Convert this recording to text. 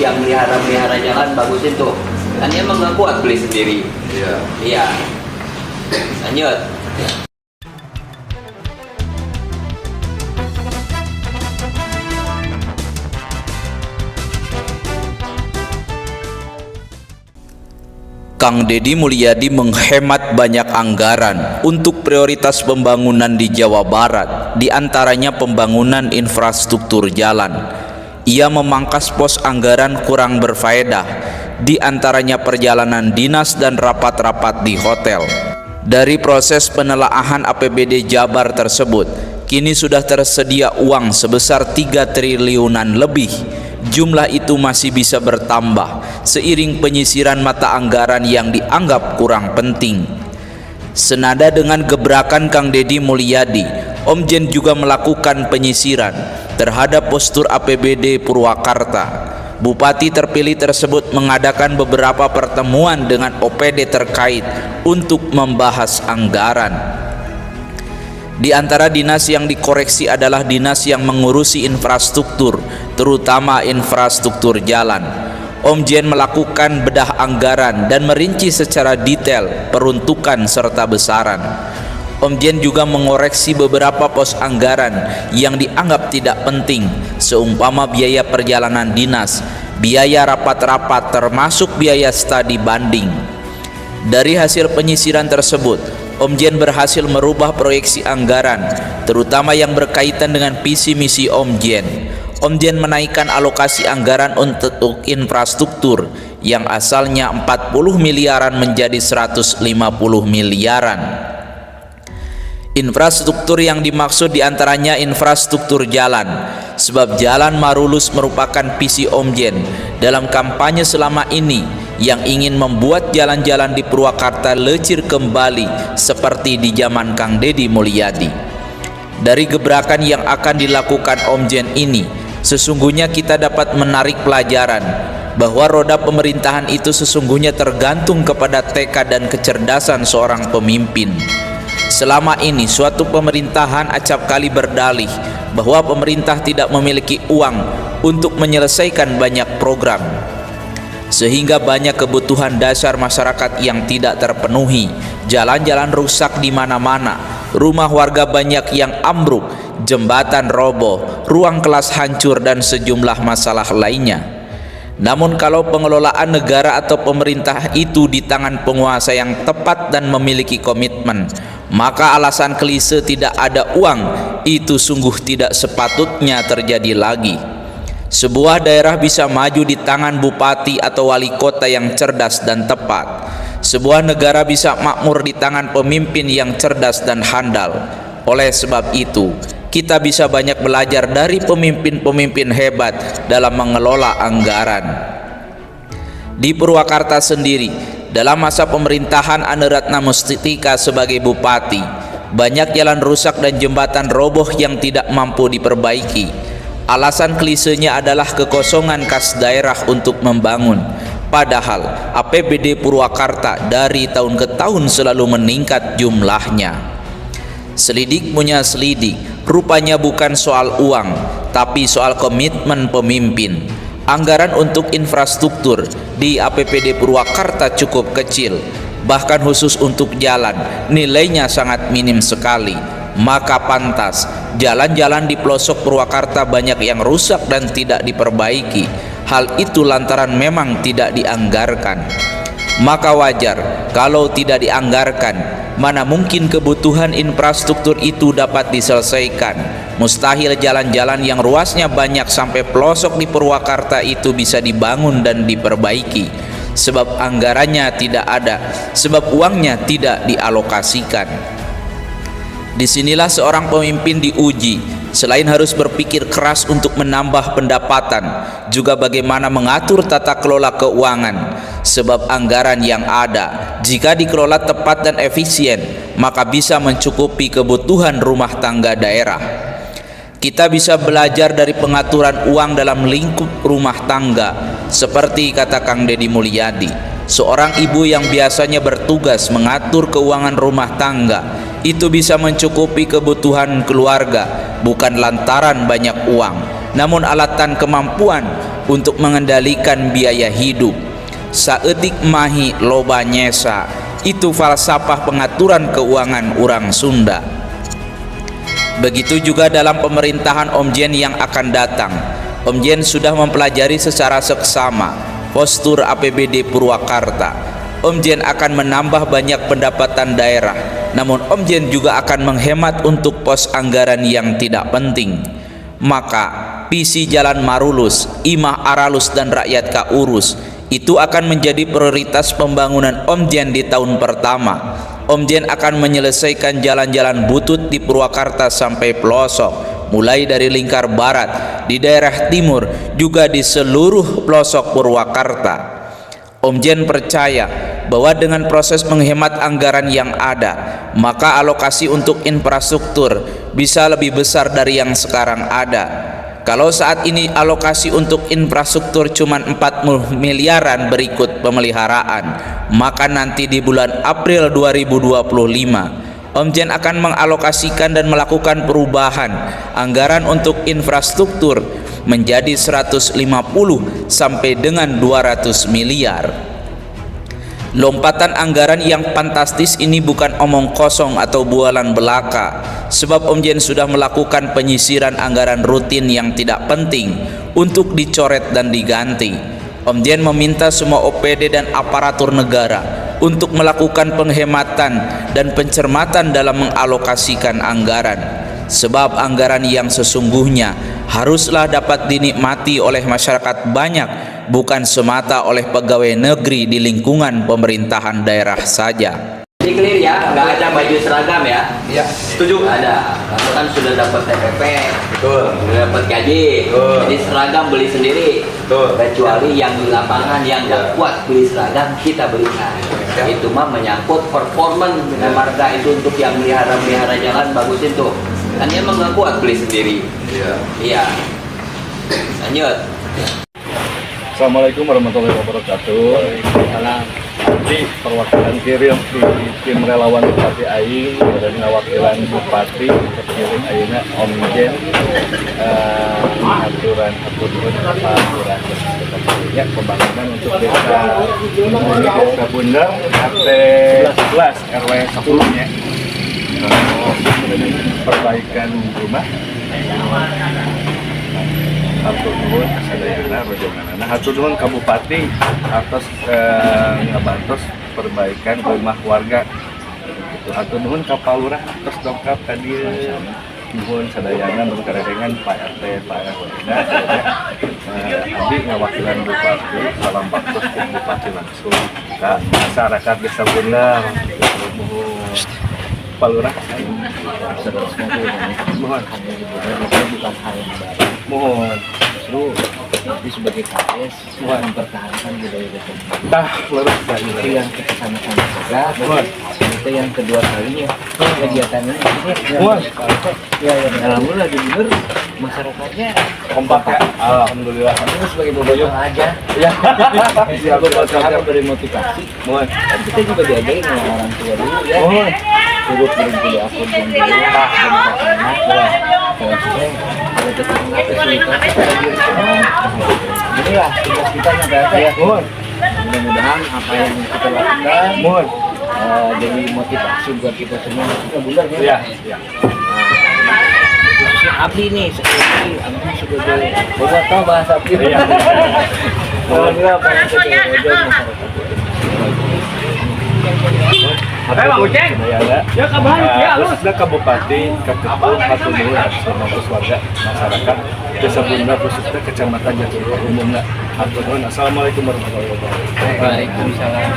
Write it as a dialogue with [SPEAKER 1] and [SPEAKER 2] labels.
[SPEAKER 1] yang melihara jalan bagusin tuh. Kan dia emang nggak kuat beli sendiri.
[SPEAKER 2] Iya.
[SPEAKER 1] Iya. Lanjut.
[SPEAKER 3] Kang Deddy Mulyadi menghemat banyak anggaran untuk prioritas pembangunan di Jawa Barat, di antaranya pembangunan infrastruktur jalan. Ia memangkas pos anggaran kurang berfaedah, di antaranya perjalanan dinas dan rapat-rapat di hotel. Dari proses penelaahan APBD Jabar tersebut, kini sudah tersedia uang sebesar 3 triliunan lebih. Jumlah itu masih bisa bertambah seiring penyisiran mata anggaran yang dianggap kurang penting. Senada dengan gebrakan Kang Deddy Mulyadi, Om Jen juga melakukan penyisiran terhadap postur APBD Purwakarta. Bupati terpilih tersebut mengadakan beberapa pertemuan dengan OPD terkait untuk membahas anggaran. Di antara dinas yang dikoreksi adalah dinas yang mengurusi infrastruktur, terutama infrastruktur jalan. Om Jen melakukan bedah anggaran dan merinci secara detail peruntukan serta besaran. Om Jen juga mengoreksi beberapa pos anggaran yang dianggap tidak penting, seumpama biaya perjalanan dinas, biaya rapat-rapat, termasuk biaya studi banding. Dari hasil penyisiran tersebut, Om Jen berhasil merubah proyeksi anggaran, terutama yang berkaitan dengan visi misi Om Jen. Om Jen menaikkan alokasi anggaran untuk infrastruktur yang asalnya 40 miliaran menjadi 150 miliaran. Infrastruktur yang dimaksud diantaranya infrastruktur jalan, sebab jalan Marulus merupakan visi Om Jen dalam kampanye selama ini, yang ingin membuat jalan-jalan di Purwakarta lecir kembali seperti di zaman Kang Deddy Mulyadi. Dari gebrakan yang akan dilakukan Om Jen ini, sesungguhnya kita dapat menarik pelajaran bahwa roda pemerintahan itu sesungguhnya tergantung kepada tekad dan kecerdasan seorang pemimpin. Selama ini suatu pemerintahan acap kali berdalih bahwa pemerintah tidak memiliki uang untuk menyelesaikan banyak program, sehingga banyak kebutuhan dasar masyarakat yang tidak terpenuhi. Jalan-jalan rusak di mana-mana, rumah warga banyak yang ambruk, jembatan roboh, ruang kelas hancur, dan sejumlah masalah lainnya. Namun kalau pengelolaan negara atau pemerintah itu di tangan penguasa yang tepat dan memiliki komitmen, maka alasan klise tidak ada uang itu sungguh tidak sepatutnya terjadi lagi. Sebuah daerah bisa maju di tangan bupati atau wali kota yang cerdas dan tepat. Sebuah negara bisa makmur di tangan pemimpin yang cerdas dan handal. Oleh sebab itu, kita bisa banyak belajar dari pemimpin-pemimpin hebat dalam mengelola anggaran. Di Purwakarta sendiri, dalam masa pemerintahan Ane Ratna Mustika sebagai bupati, banyak jalan rusak dan jembatan roboh yang tidak mampu diperbaiki. Alasan klisenya adalah kekosongan kas daerah untuk membangun. Padahal APBD Purwakarta dari tahun ke tahun selalu meningkat jumlahnya. Selidik punya selidik, rupanya bukan soal uang, tapi soal komitmen pemimpin. Anggaran untuk infrastruktur di APBD Purwakarta cukup kecil, bahkan khusus untuk jalan nilainya sangat minim sekali. Maka pantas jalan-jalan di pelosok Purwakarta banyak yang rusak dan tidak diperbaiki. Hal itu lantaran memang tidak dianggarkan. Maka wajar kalau tidak dianggarkan, mana mungkin kebutuhan infrastruktur itu dapat diselesaikan. Mustahil jalan-jalan yang ruasnya banyak sampai pelosok di Purwakarta itu bisa dibangun dan diperbaiki, sebab anggarannya tidak ada, sebab uangnya tidak dialokasikan. Disinilah seorang pemimpin diuji, selain harus berpikir keras untuk menambah pendapatan, juga bagaimana mengatur tata kelola keuangan. Sebab anggaran yang ada, jika dikelola tepat dan efisien, maka bisa mencukupi kebutuhan rumah tangga daerah. Kita bisa belajar dari pengaturan uang dalam lingkup rumah tangga, seperti kata Kang Deddy Mulyadi, seorang ibu yang biasanya bertugas mengatur keuangan rumah tangga itu bisa mencukupi kebutuhan keluarga bukan lantaran banyak uang, namun alatan kemampuan untuk mengendalikan biaya hidup. Saeutik mahi loba nyesa, itu falsafah pengaturan keuangan orang Sunda. Begitu juga dalam pemerintahan Om Jen yang akan datang. Om Jen sudah mempelajari secara seksama postur APBD Purwakarta. Om Jen akan menambah banyak pendapatan daerah, namun Om Jen juga akan menghemat untuk pos anggaran yang tidak penting. Maka visi Jalan Marulus, Imah Aralus dan rakyat kaurus itu akan menjadi prioritas pembangunan Om Jen di tahun pertama. Om Jen akan menyelesaikan jalan-jalan butut di Purwakarta sampai pelosok, mulai dari lingkar barat, di daerah timur, juga di seluruh pelosok Purwakarta. Om Jen percaya bahwa dengan proses menghemat anggaran yang ada, maka alokasi untuk infrastruktur bisa lebih besar dari yang sekarang ada. Kalau saat ini alokasi untuk infrastruktur cuma 40 miliaran berikut pemeliharaan, maka nanti di bulan April 2025 Om Jen akan mengalokasikan dan melakukan perubahan anggaran untuk infrastruktur menjadi 150 sampai dengan 200 miliar. Lompatan anggaran yang fantastis ini bukan omong kosong atau bualan belaka, sebab Om Jen sudah melakukan penyisiran anggaran rutin yang tidak penting untuk dicoret dan diganti. Om Jen meminta semua OPD dan aparatur negara untuk melakukan penghematan dan pencermatan dalam mengalokasikan anggaran, sebab anggaran yang sesungguhnya haruslah dapat dinikmati oleh masyarakat banyak, bukan semata oleh pegawai negeri di lingkungan pemerintahan daerah saja.
[SPEAKER 1] Jadi clear ya, nggak ada baju seragam ya?
[SPEAKER 2] Iya, setuju.
[SPEAKER 1] Ada, kamu kan sudah dapat TPP,
[SPEAKER 2] Betul.
[SPEAKER 1] sudah dapat gaji,
[SPEAKER 2] Betul.
[SPEAKER 1] jadi seragam beli sendiri.
[SPEAKER 2] Betul.
[SPEAKER 1] Kecuali yang di lapangan yang nggak kuat beli seragam, kita belikan.
[SPEAKER 2] Ya.
[SPEAKER 1] Itu mah menyangkut performan dengan marga itu untuk yang melihara jalan bagusin tuh. Kan dia emang nggak kuat beli sendiri.
[SPEAKER 2] Iya.
[SPEAKER 1] Iya. Lanjut.
[SPEAKER 4] Assalamualaikum warahmatullahi wabarakatuh. Di perwakilan kirim di tim relawan Bupati Aing dan perwakilan Bupati terpilih Aina Om Jen aturan ya pembangunan untuk desa Bundar RT 11 RW 10 nya perbaikan rumah. Hatur nuhun kasadayana rojonganana. Hatur nuhun ka Bupati atas ngabantos perbaikan rumah warga. Hatur nuhun ka Palurah atas dongkap ka dieu. Nuhun sadayana berkarerengan Pak RT Pak RW. Abdi ngawakilan Bupati salam baktos ku Bupati langsung ka masyarakat Desa Bundar. Palurah mohon
[SPEAKER 5] bukan hal yang baru.
[SPEAKER 4] mohon
[SPEAKER 5] Justru tapi sebagai KS kita mempertahankan budaya desa.
[SPEAKER 4] tah lurus
[SPEAKER 5] Itu yang kita sama-sama jaga.
[SPEAKER 4] mohon
[SPEAKER 5] Itu yang kedua kalinya kegiatan ini.
[SPEAKER 4] mohon
[SPEAKER 5] Ya, alhamdulillah benar masyarakatnya
[SPEAKER 4] kompak ya, alhamdulillah.
[SPEAKER 5] itu sebagai bobotoh aja.
[SPEAKER 4] Ya, siap
[SPEAKER 5] Kita
[SPEAKER 4] siap.
[SPEAKER 5] beri motivasi.
[SPEAKER 4] Mohon,
[SPEAKER 5] Dan kita juga diajarin sama orang tua dulu ya.
[SPEAKER 4] mohon.
[SPEAKER 5] Turut berhenti akun dan diri dan anak ya. Kalau saya ada kesulitan kepada diri semua. Inilah tugas kita nyata ya.
[SPEAKER 4] Mohon,
[SPEAKER 5] Mudah-mudahan apa yang kita lakukan
[SPEAKER 4] mohon.
[SPEAKER 5] jadi motivasi buat kita semua. Kita Bundar ya.
[SPEAKER 4] Ya, ya.
[SPEAKER 5] Khususnya Abdi nih, seperti Abdi sebagai bobotoh bahasa Abdi.
[SPEAKER 4] Iya.
[SPEAKER 5] Alhamdulillah banyak kejadian masyarakat.
[SPEAKER 4] Bang Uceng. Ya, khususnya ke Bupati, ke Ketua, Hatur Nuhun atas nama warga masyarakat Desa Bundar, khususnya Kecamatan Jatiluhur umumnya. Hatur Nuhun. Assalamualaikum warahmatullahi wabarakatuh.
[SPEAKER 5] Waalaikumsalam.